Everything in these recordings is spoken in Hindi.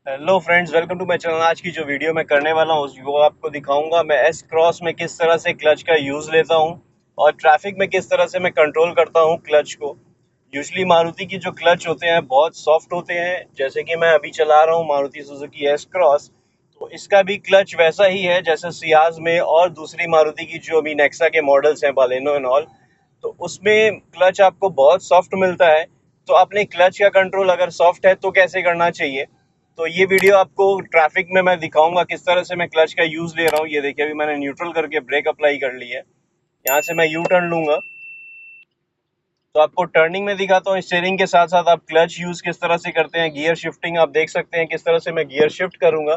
Hello friends, welcome to my channel. आज की जो वीडियो मैं करने वाला हूँ वो आपको दिखाऊंगा मैं एस क्रॉस में किस तरह से क्लच का यूज़ लेता हूँ और ट्रैफिक में किस तरह से मैं कंट्रोल करता हूँ क्लच को। यूजली मारुति की जो क्लच होते हैं बहुत सॉफ्ट होते हैं। जैसे कि मैं अभी चला रहा हूँ मारुति सुजुकी एस क्रॉस, तो इसका भी क्लच वैसा ही है जैसे सियाज में और दूसरी मारुति की जो अभी नेक्सा के मॉडल्स हैं, बालेनो एंड ऑल। तो उसमें क्लच आपको बहुत सॉफ्ट मिलता है। तो आपने क्लच का कंट्रोल अगर सॉफ्ट है तो कैसे करना चाहिए, तो ये वीडियो आपको ट्रैफिक में मैं दिखाऊंगा किस तरह से मैं क्लच का यूज़ ले रहा हूँ। ये देखिए, अभी मैंने न्यूट्रल करके ब्रेक अप्लाई कर ली है। यहाँ से मैं यू टर्न लूंगा तो आपको टर्निंग में दिखाता हूँ। स्टीयरिंग के साथ साथ आप क्लच यूज़ किस तरह से करते हैं। गियर शिफ्टिंग आप देख सकते हैं किस तरह से मैं गियर शिफ्ट करूंगा।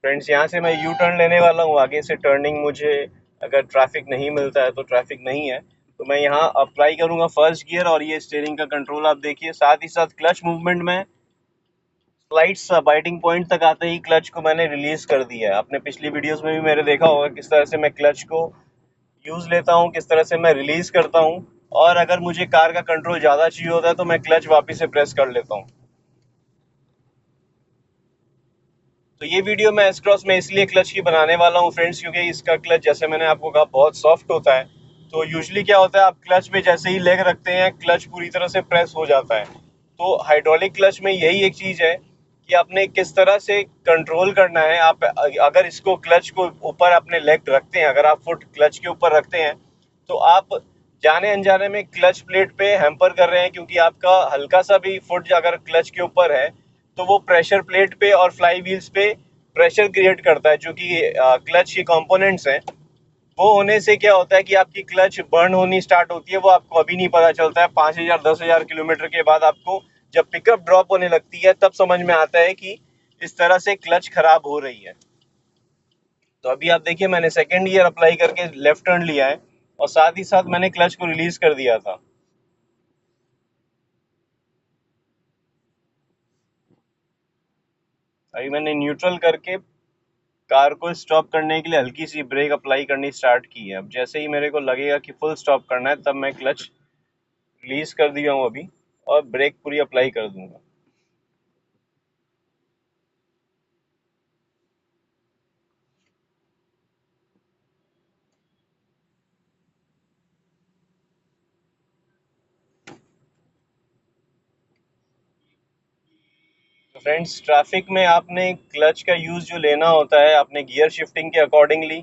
फ्रेंड्स, यहाँ से मैं यू टर्न लेने वाला हूँ। आगे से टर्निंग मुझे अगर ट्रैफिक नहीं मिलता है तो ट्रैफिक नहीं है तो मैं यहाँ अप्लाई करूँगा फर्स्ट गियर। और ये स्टीयरिंग का कंट्रोल आप देखिए। साथ ही साथ क्लच मूवमेंट में स्लाइड सा बाइटिंग पॉइंट तक आते ही क्लच को मैंने रिलीज कर दिया है। आपने पिछली वीडियोस में भी मेरे देखा होगा किस तरह से मैं क्लच को यूज लेता हूँ, किस तरह से मैं रिलीज करता हूँ। और अगर मुझे कार का कंट्रोल ज़्यादा चाहिए होता है तो मैं क्लच वापस से प्रेस कर लेता हूँ। तो ये वीडियो मैं एस क्रॉस में इसलिए क्लच की बनाने वाला हूँ फ्रेंड्स, क्योंकि इसका क्लच जैसे मैंने आपको कहा बहुत सॉफ्ट होता है। तो यूजली क्या होता है, आप क्लच पे जैसे ही लेग रखते हैं क्लच पूरी तरह से प्रेस हो जाता है। तो हाइड्रोलिक क्लच में यही एक चीज़ है कि आपने किस तरह से कंट्रोल करना है। आप अगर इसको क्लच को ऊपर अपने लेग रखते हैं, अगर आप फुट क्लच के ऊपर रखते हैं तो आप जाने अनजाने में क्लच प्लेट पे हैम्पर कर रहे हैं, क्योंकि आपका हल्का सा भी फुट अगर क्लच के ऊपर है तो वो प्रेशर प्लेट पे और फ्लाई व्हील्स पे प्रेशर क्रिएट करता है, जो कि क्लच के कंपोनेंट्स हैं। वो होने से क्या होता है कि आपकी क्लच बर्न होनी स्टार्ट होती है। वो आपको अभी नहीं पता चलता है। 5,000 10,000 किलोमीटर के बाद आपको जब पिकअप ड्रॉप होने लगती है तब समझ में आता है कि इस तरह से क्लच खराब हो रही है। तो अभी आप देखिए, मैंने सेकेंड गियर अप्लाई करके लेफ्ट टर्न लिया है और साथ ही साथ मैंने क्लच को रिलीज कर दिया था। अभी मैंने न्यूट्रल करके कार को स्टॉप करने के लिए हल्की सी ब्रेक अप्लाई करनी स्टार्ट की है। अब जैसे ही मेरे को लगेगा कि फुल स्टॉप करना है तब मैं क्लच रिलीज कर दिया हूँ अभी, और ब्रेक पूरी अप्लाई कर दूंगा। तो फ्रेंड्स, ट्रैफिक में आपने क्लच का यूज़ जो लेना होता है आपने गियर शिफ्टिंग के अकॉर्डिंगली।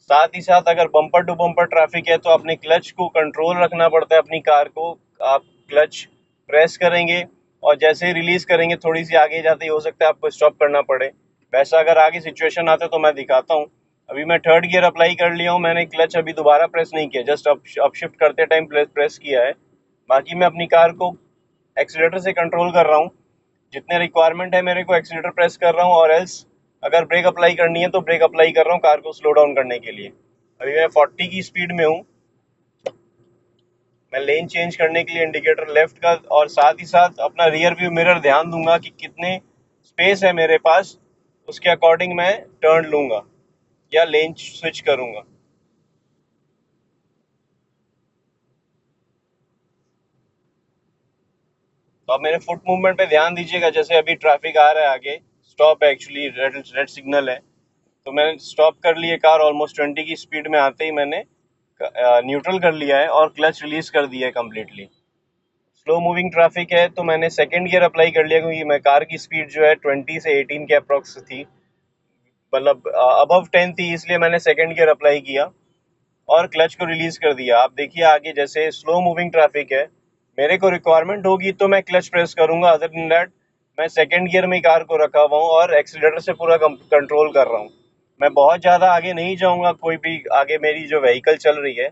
साथ ही साथ अगर बम्पर टू बम्पर ट्रैफिक है तो आपने क्लच को कंट्रोल रखना पड़ता है अपनी कार को। आप क्लच प्रेस करेंगे और जैसे ही रिलीज़ करेंगे थोड़ी सी आगे जाते ही हो सकता है आपको स्टॉप करना पड़े। वैसा अगर आगे सिचुएशन आता है तो मैं दिखाता हूँ। अभी मैं थर्ड गियर अप्लाई कर लिया हूँ। मैंने क्लच अभी दोबारा प्रेस नहीं किया, जस्ट अप शिफ्ट करते टाइम प्रेस किया है। बाकी मैं अपनी कार को एक्सीलेटर से कंट्रोल कर रहा हूँ। जितने रिक्वायरमेंट है मेरे को एक्सीलेटर प्रेस कर रहा हूँ, और एल्स अगर ब्रेक अप्लाई करनी है तो ब्रेक अप्लाई कर रहा हूँ कार को स्लो डाउन करने के लिए। अभी मैं 40 की स्पीड में हूँ। मैं लेन चेंज करने के लिए इंडिकेटर लेफ्ट का और साथ ही साथ अपना रियर व्यू मिरर ध्यान दूंगा कि कितने स्पेस है मेरे पास, उसके अकॉर्डिंग मैं टर्न लूंगा या लेन स्विच करूंगा। तो आप मेरे फुट मूवमेंट पे ध्यान दीजिएगा। जैसे अभी ट्रैफिक आ रहा है आगे, स्टॉप है, एक्चुअली रेड रेड सिग्नल है। तो मैंने स्टॉप कर लिए कार, ऑलमोस्ट 20 की स्पीड में आते ही मैंने न्यूट्रल कर लिया है और क्लच रिलीज कर दिया है कम्प्लीटली। स्लो मूविंग ट्रैफिक है तो मैंने सेकेंड गियर अप्लाई कर लिया, क्योंकि मैं कार की स्पीड जो है 20 से 18 के अप्रोक्स थी, मतलब अबव 10 थी, इसलिए मैंने सेकेंड गियर अप्लाई किया और क्लच को रिलीज कर दिया। आप देखिए आगे जैसे स्लो मूविंग ट्रैफिक है, मेरे को रिक्वायरमेंट होगी तो मैं क्लच प्रेस करूंगा। अदर देन दैट मैं सेकेंड गियर में ही कार को रखा हुआ हूँ और एक्सीलेटर से पूरा कंट्रोल कर रहा हूँ। मैं बहुत ज़्यादा आगे नहीं जाऊंगा, कोई भी आगे मेरी जो व्हीकल चल रही है।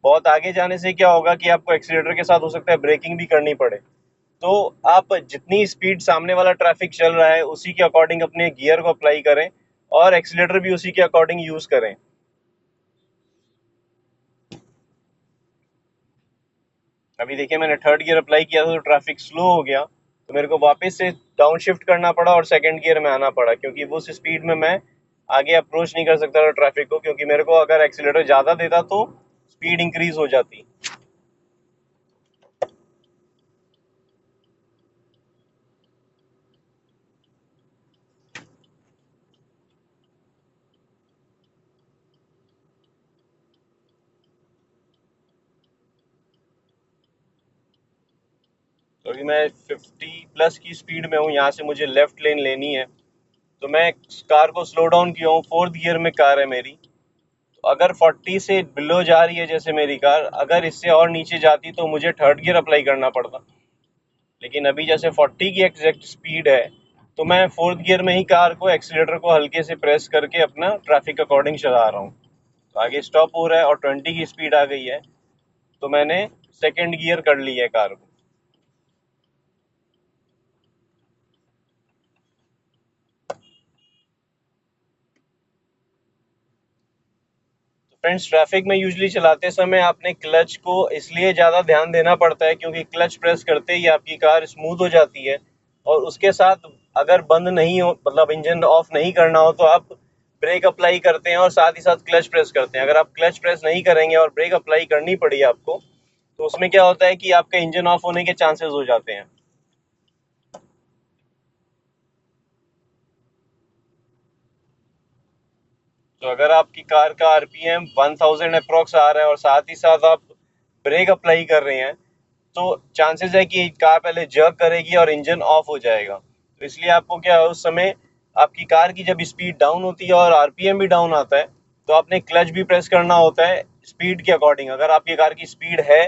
बहुत आगे जाने से क्या होगा कि आपको एक्सीलेटर के साथ हो सकता है ब्रेकिंग भी करनी पड़े। तो आप जितनी स्पीड सामने वाला ट्रैफिक चल रहा है उसी के अकॉर्डिंग अपने गियर को अप्लाई करें और एक्सीलेटर भी उसी के अकॉर्डिंग यूज़ करें। अभी देखिए, मैंने थर्ड गियर अप्लाई किया था तो ट्रैफिक स्लो हो गया, तो मेरे को वापस से डाउन शिफ्ट करना पड़ा और सेकंड गियर में आना पड़ा, क्योंकि वो उस स्पीड में मैं आगे अप्रोच नहीं कर सकता था ट्रैफिक को। क्योंकि मेरे को अगर एक्सीलेटर ज़्यादा देता तो स्पीड इंक्रीज हो जाती। तो अभी मैं 50+ की स्पीड में हूँ, यहाँ से मुझे लेफ्ट लेन लेनी है। तो मैं कार को स्लो डाउन किया हूँ, 4th गियर में कार है मेरी। तो अगर 40 से बिलो जा रही है जैसे मेरी कार, अगर इससे और नीचे जाती तो मुझे 3rd गियर अप्लाई करना पड़ता। लेकिन अभी जैसे 40 की एग्जैक्ट स्पीड है, तो मैं 4th गियर में ही कार को, एक्सीलेटर को हल्के से प्रेस करके अपना ट्रैफिक अकॉर्डिंग चला रहा हूँ। तो आगे स्टॉप हो रहा है और 20 की स्पीड आ गई है, तो मैंने 2nd गियर कर ली है कार को। फ्रेंड्स, ट्रैफिक में यूजली चलाते समय आपने क्लच को इसलिए ज़्यादा ध्यान देना पड़ता है क्योंकि क्लच प्रेस करते ही आपकी कार स्मूथ हो जाती है। और उसके साथ अगर बंद नहीं हो, मतलब इंजन ऑफ नहीं करना हो, तो आप ब्रेक अप्लाई करते हैं और साथ ही साथ क्लच प्रेस करते हैं। अगर आप क्लच प्रेस नहीं करेंगे और ब्रेक अप्लाई करनी पड़ी आपको, तो उसमें क्या होता है कि आपका इंजन ऑफ होने के चांसेस हो जाते हैं। तो अगर आपकी कार का आरपीएम 1000 अप्रॉक्स आ रहा है और साथ ही साथ आप ब्रेक अप्लाई कर रहे हैं, तो चांसेस है कि कार पहले जर्क करेगी और इंजन ऑफ हो जाएगा। तो इसलिए आपको क्या है, उस समय आपकी कार की जब स्पीड डाउन होती है और आरपीएम भी डाउन आता है, तो आपने क्लच भी प्रेस करना होता है स्पीड के अकॉर्डिंग। अगर आपकी कार की स्पीड है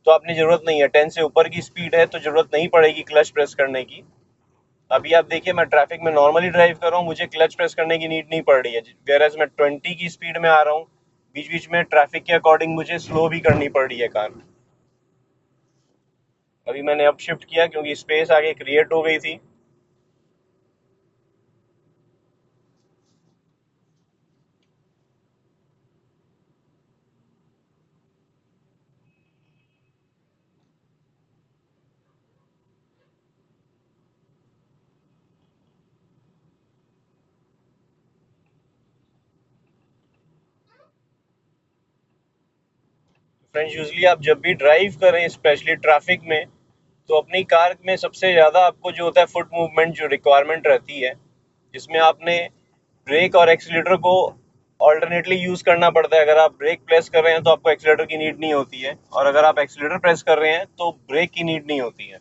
तो आपने ज़रूरत नहीं है, 10 से ऊपर की स्पीड है तो ज़रूरत नहीं पड़ेगी क्लच प्रेस करने की। अभी आप देखिए, मैं ट्रैफिक में नॉर्मली ड्राइव कर रहा हूँ, मुझे क्लच प्रेस करने की नीड नहीं पड़ रही है। वेयरएज मैं 20 की स्पीड में आ रहा हूँ, बीच बीच में ट्रैफिक के अकॉर्डिंग मुझे स्लो भी करनी पड़ रही है कार। अभी मैंने अप शिफ्ट किया क्योंकि स्पेस आगे क्रिएट हो गई थी। फ्रेंड्स, यूजली आप जब भी ड्राइव करें, स्पेशली ट्रैफिक में, तो अपनी कार में सबसे ज़्यादा आपको जो होता है फुट मूवमेंट जो रिक्वायरमेंट रहती है, जिसमें आपने ब्रेक और एक्सीलेटर को ऑल्टरनेटली यूज़ करना पड़ता है। अगर आप ब्रेक प्रेस कर रहे हैं तो आपको एक्सीलेटर की नीड नहीं होती है, और अगर आप एक्सीलेटर प्रेस कर रहे हैं तो ब्रेक की नीड नहीं होती है।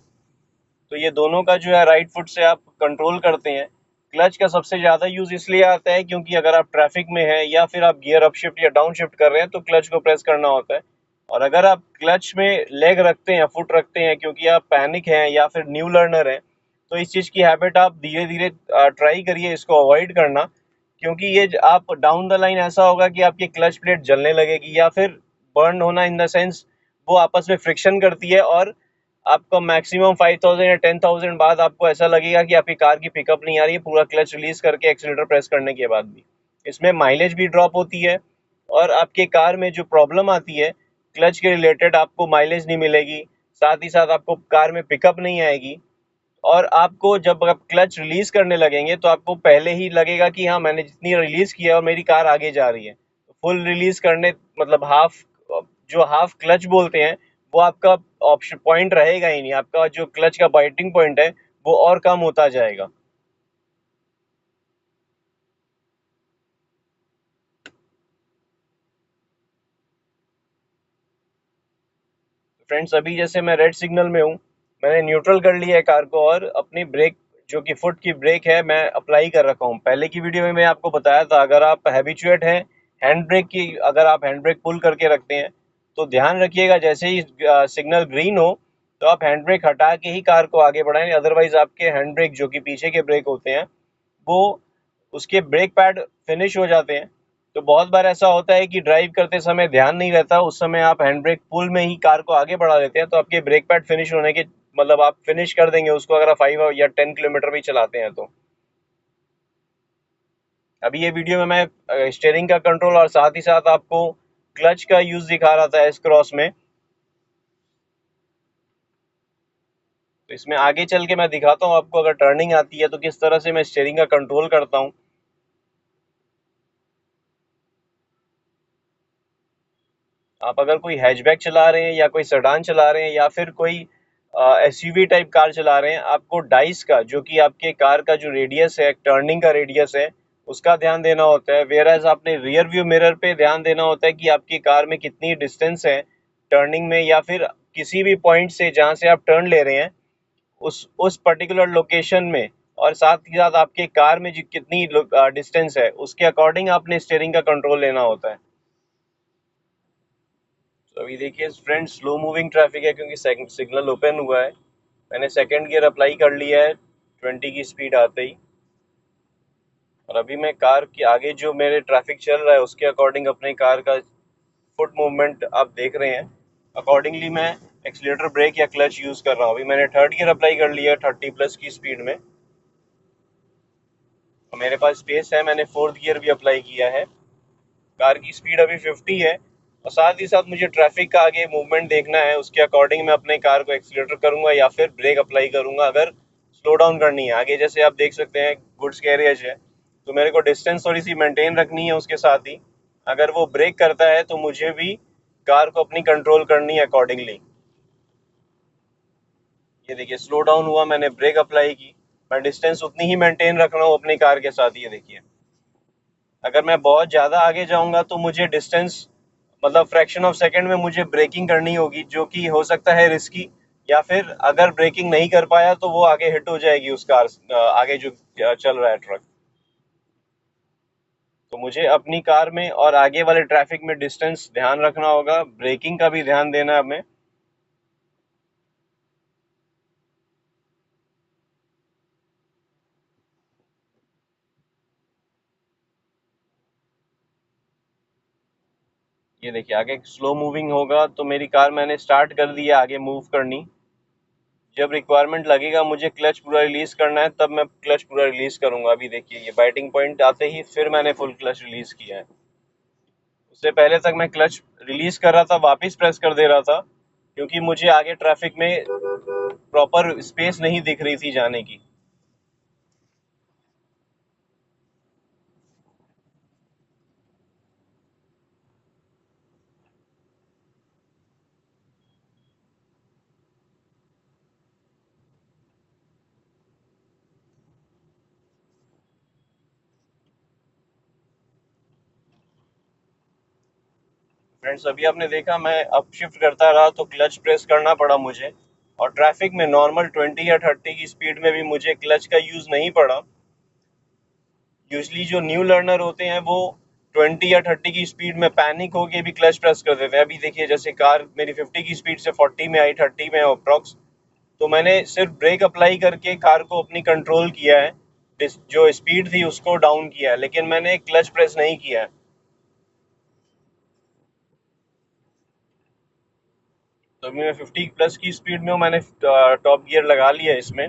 तो ये दोनों का जो है राइट फुट से आप कंट्रोल करते हैं। क्लच का सबसे ज़्यादा यूज़ इसलिए आता है क्योंकि अगर आप ट्रैफिक में हैं या फिर आप गियर अप शिफ्ट या डाउन शिफ्ट कर रहे हैं तो क्लच को प्रेस करना होता है। और अगर आप क्लच में लेग रखते हैं, फुट रखते हैं, क्योंकि आप पैनिक हैं या फिर न्यू लर्नर हैं, तो इस चीज़ की हैबिट आप धीरे धीरे ट्राई करिए इसको अवॉइड करना। क्योंकि ये आप डाउन द लाइन ऐसा होगा कि आपकी क्लच प्लेट जलने लगेगी या फिर बर्न होना, इन द सेंस वो आपस में फ्रिक्शन करती है, और आपको मैक्सिमम 5000 या 10,000 बाद आपको ऐसा लगेगा कि आपकी कार की पिकअप नहीं आ रही है, पूरा क्लच रिलीज करके एक्सीलेटर प्रेस करने के बाद भी। इसमें माइलेज भी ड्रॉप होती है, और आपके कार में जो प्रॉब्लम आती है क्लच के रिलेटेड, आपको माइलेज नहीं मिलेगी, साथ ही साथ आपको कार में पिकअप नहीं आएगी। और आपको जब आप क्लच रिलीज करने लगेंगे तो आपको पहले ही लगेगा कि हाँ, मैंने जितनी रिलीज किया और मेरी कार आगे जा रही है। फुल रिलीज करने मतलब हाफ, जो हाफ क्लच बोलते हैं, वो आपका ऑप्शन पॉइंट रहेगा ही नहीं, आपका जो क्लच का बाइटिंग पॉइंट है वो और कम होता जाएगा। फ्रेंड्स, अभी जैसे मैं रेड सिग्नल में हूँ, मैंने न्यूट्रल कर लिया है कार को और अपनी ब्रेक, जो कि फुट की ब्रेक है, मैं अप्लाई कर रखा हूँ। पहले की वीडियो में मैं आपको बताया था, अगर आप हैबिचुएट हैं हैंड ब्रेक की, अगर आप हैंड ब्रेक पुल करके रखते हैं, तो ध्यान रखिएगा जैसे ही सिग्नल ग्रीन हो तो आप हैंड ब्रेक हटा के ही कार को आगे बढ़ाएं। अदरवाइज आपके हैंड ब्रेक, जो कि पीछे के ब्रेक होते हैं, वो, उसके ब्रेक पैड फिनिश हो जाते हैं। तो बहुत बार ऐसा होता है कि ड्राइव करते समय ध्यान नहीं रहता, उस समय आप हैंड ब्रेक पुल में ही कार को आगे बढ़ा देते हैं, तो आपके ब्रेक पैड फिनिश होने के, मतलब आप फिनिश कर देंगे उसको अगर आप 5 या 10 किलोमीटर भी चलाते हैं तो। अभी ये वीडियो में मैं स्टीयरिंग का कंट्रोल और साथ ही साथ आपको क्लच का यूज दिखा रहा था एस क्रॉस में। तो इसमें आगे चल के मैं दिखाता हूँ आपको, अगर टर्निंग आती है तो किस तरह से मैं स्टीयरिंग का कंट्रोल करता हूँ। आप अगर कोई हैचबैक चला रहे हैं या कोई सेडान चला रहे हैं या फिर कोई एसयूवी टाइप कार चला रहे हैं, आपको डाइस का, जो कि आपके कार का जो रेडियस है, टर्निंग का रेडियस है, उसका ध्यान देना होता है। वेयर एज आपने रियर व्यू मिरर पे ध्यान देना होता है कि आपकी कार में कितनी डिस्टेंस है टर्निंग में, या फिर किसी भी पॉइंट से जहाँ से आप टर्न ले रहे हैं उस पर्टिकुलर लोकेशन में, और साथ ही साथ आपके कार में जो कितनी डिस्टेंस है उसके अकॉर्डिंग आपने स्टीयरिंग का कंट्रोल लेना होता है। तो अभी देखिए फ्रेंड, स्लो मूविंग ट्रैफिक है क्योंकि सिग्नल ओपन हुआ है। मैंने सेकंड गियर अप्लाई कर लिया है 20 की स्पीड आते ही, और अभी मैं कार के आगे जो मेरे ट्रैफिक चल रहा है उसके अकॉर्डिंग अपने कार का फुट मूवमेंट आप देख रहे हैं, अकॉर्डिंगली मैं एक्सीलेटर, ब्रेक या क्लच यूज़ कर रहा हूँ। अभी मैंने थर्ड गियर अप्लाई कर लिया है 30+ की स्पीड में, और मेरे पास स्पेस है, मैंने फोर्थ गियर भी अप्लाई किया है। कार की स्पीड अभी 50 है, और साथ ही साथ मुझे ट्रैफिक का आगे मूवमेंट देखना है, उसके अकॉर्डिंग मैं अपने कार को एक्सीलेटर करूंगा या फिर ब्रेक अप्लाई करूंगा अगर स्लो डाउन करनी है। आगे जैसे आप देख सकते हैं गुड्स कैरियज है, तो मेरे को डिस्टेंस थोड़ी सी मेंटेन रखनी है। उसके साथ ही अगर वो ब्रेक करता है तो मुझे भी कार को अपनी कंट्रोल करनी है अकॉर्डिंगली। ये देखिए स्लो डाउन हुआ, मैंने ब्रेक अप्लाई की, मैं डिस्टेंस उतनी ही मेंटेन रख रहा हूँ अपनी कार के साथ। ये देखिए अगर मैं बहुत ज़्यादा आगे जाऊंगा तो मुझे डिस्टेंस, मतलब फ्रैक्शन ऑफ सेकंड में मुझे ब्रेकिंग करनी होगी, जो कि हो सकता है रिस्की, या फिर अगर ब्रेकिंग नहीं कर पाया तो वो आगे हिट हो जाएगी उस कार आगे जो चल रहा है ट्रक। तो मुझे अपनी कार में और आगे वाले ट्रैफिक में डिस्टेंस ध्यान रखना होगा, ब्रेकिंग का भी ध्यान देना है हमें। ये देखिए आगे स्लो मूविंग होगा तो मेरी कार मैंने स्टार्ट कर दी है आगे मूव करनी। जब रिक्वायरमेंट लगेगा मुझे क्लच पूरा रिलीज करना है तब मैं क्लच पूरा रिलीज करूंगा। अभी देखिए ये बाइटिंग पॉइंट आते ही फिर मैंने फुल क्लच रिलीज किया है। उससे पहले तक मैं क्लच रिलीज कर रहा था, वापस प्रेस कर दे रहा था, क्योंकि मुझे आगे ट्रैफिक में प्रॉपर स्पेस नहीं दिख रही थी जाने की। फ्रेंड्स अभी आपने देखा मैं अप शिफ्ट करता रहा तो क्लच प्रेस करना पड़ा मुझे, और ट्रैफिक में नॉर्मल 20 या 30 की स्पीड में भी मुझे क्लच का यूज नहीं पड़ा। यूजली जो न्यू लर्नर होते हैं वो 20 या 30 की स्पीड में पैनिक होके भी क्लच प्रेस कर देते हैं। अभी देखिए जैसे कार मेरी 50 की स्पीड से 40 में आई, 30 में अप्रॉक्स, तो मैंने सिर्फ ब्रेक अप्लाई करके कार को अपनी कंट्रोल किया है, जो स्पीड थी उसको डाउन किया है, लेकिन मैंने क्लच प्रेस नहीं किया है। तो अभी मैं 50+ की स्पीड में हूँ, मैंने टॉप गियर लगा लिया है इसमें।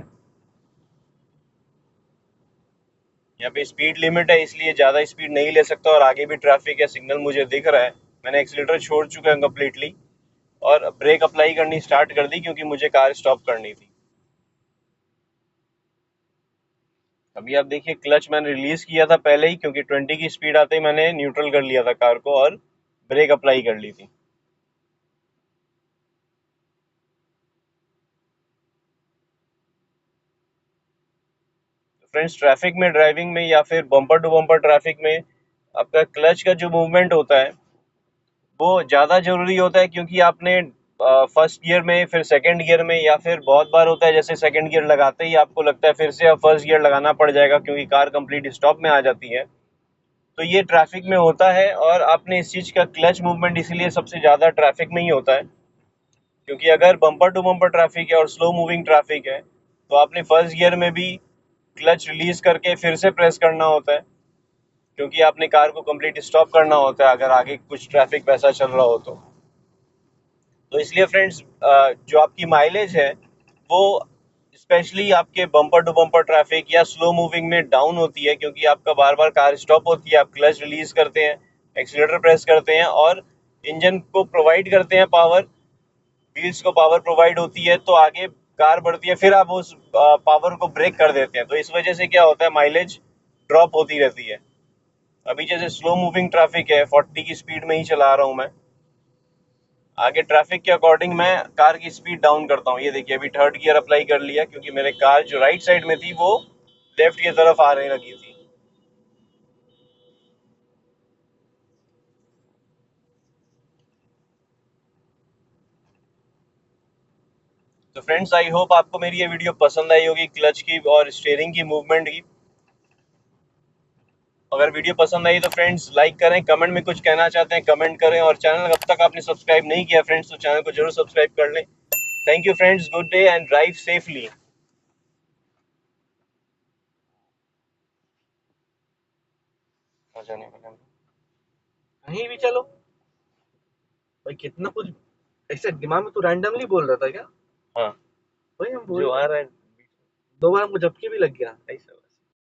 यहाँ पे स्पीड लिमिट है इसलिए ज़्यादा स्पीड नहीं ले सकता, और आगे भी ट्रैफिक है, सिग्नल मुझे दिख रहा है। मैंने एक्सीलेटर छोड़ चुका है कम्प्लीटली, और ब्रेक अप्लाई करनी स्टार्ट कर दी क्योंकि मुझे कार स्टॉप करनी थी। अभी आप देखिए क्लच मैंने रिलीज किया था पहले ही, क्योंकि 20 की स्पीड आते ही मैंने न्यूट्रल कर लिया था कार को और ब्रेक अप्लाई कर ली थी। फ्रेंड्स ट्रैफिक में, ड्राइविंग में या फिर बम्पर टू बम्पर ट्रैफिक में आपका क्लच का जो मूवमेंट होता है वो ज़्यादा ज़रूरी होता है, क्योंकि आपने फर्स्ट गियर में, फिर सेकंड गियर में, या फिर बहुत बार होता है जैसे सेकंड गियर लगाते ही आपको लगता है फिर से अब फर्स्ट गियर लगाना पड़ जाएगा क्योंकि कार कंप्लीट स्टॉप में आ जाती है। तो ये ट्रैफिक में होता है, और आपने इस चीज़ का क्लच मूवमेंट इसीलिए सबसे ज़्यादा ट्रैफिक में ही होता है, क्योंकि अगर बम्पर टू बम्पर ट्रैफिक है और स्लो मूविंग ट्रैफिक है तो आपने फर्स्ट गियर में भी क्लच रिलीज करके फिर से प्रेस करना होता है, क्योंकि आपने कार को कंप्लीट स्टॉप करना होता है अगर आगे कुछ ट्रैफिक वैसा चल रहा हो तो इसलिए फ्रेंड्स जो आपकी माइलेज है वो स्पेशली आपके बम्पर टू बम्पर ट्रैफिक या स्लो मूविंग में डाउन होती है, क्योंकि आपका बार बार कार स्टॉप होती है, आप क्लच रिलीज करते हैं, एक्सीलेटर प्रेस करते हैं और इंजन को प्रोवाइड करते हैं पावर, व्हील्स को पावर प्रोवाइड होती है, तो आगे कार बढ़ती है, फिर आप उस पावर को ब्रेक कर देते हैं, तो इस वजह से क्या होता है माइलेज ड्रॉप होती रहती है। अभी जैसे स्लो मूविंग ट्रैफिक है, 40 की स्पीड में ही चला रहा हूँ मैं, आगे ट्रैफिक के अकॉर्डिंग मैं कार की स्पीड डाउन करता हूँ। ये देखिए अभी थर्ड गियर अप्लाई कर लिया क्योंकि मेरे कार जो राइट साइड में थी वो लेफ्ट की तरफ आने लगी थी। तो फ्रेंड्स आई होप आपको मेरी ये वीडियो पसंद आई होगी क्लच की और स्टीयरिंग की मूवमेंट की। अगर वीडियो पसंद आई तो फ्रेंड्स लाइक करें, कमेंट में कुछ कहना चाहते हैं कमेंट करें, और चैनल अब तक आपने सब्सक्राइब नहीं किया फ्रेंड्स तो चैनल को जरूर सब्सक्राइब कर लें। Thank you friends, good day and drive safely. कहीं भी चलो भाई, कितना कुछ ऐसे दिमाग में तू रैंडमली बोल रहा था क्या? हाँ, भाई हम जो बोल आ रहा है दो बार हमको झपकी भी लग गया। ऐसा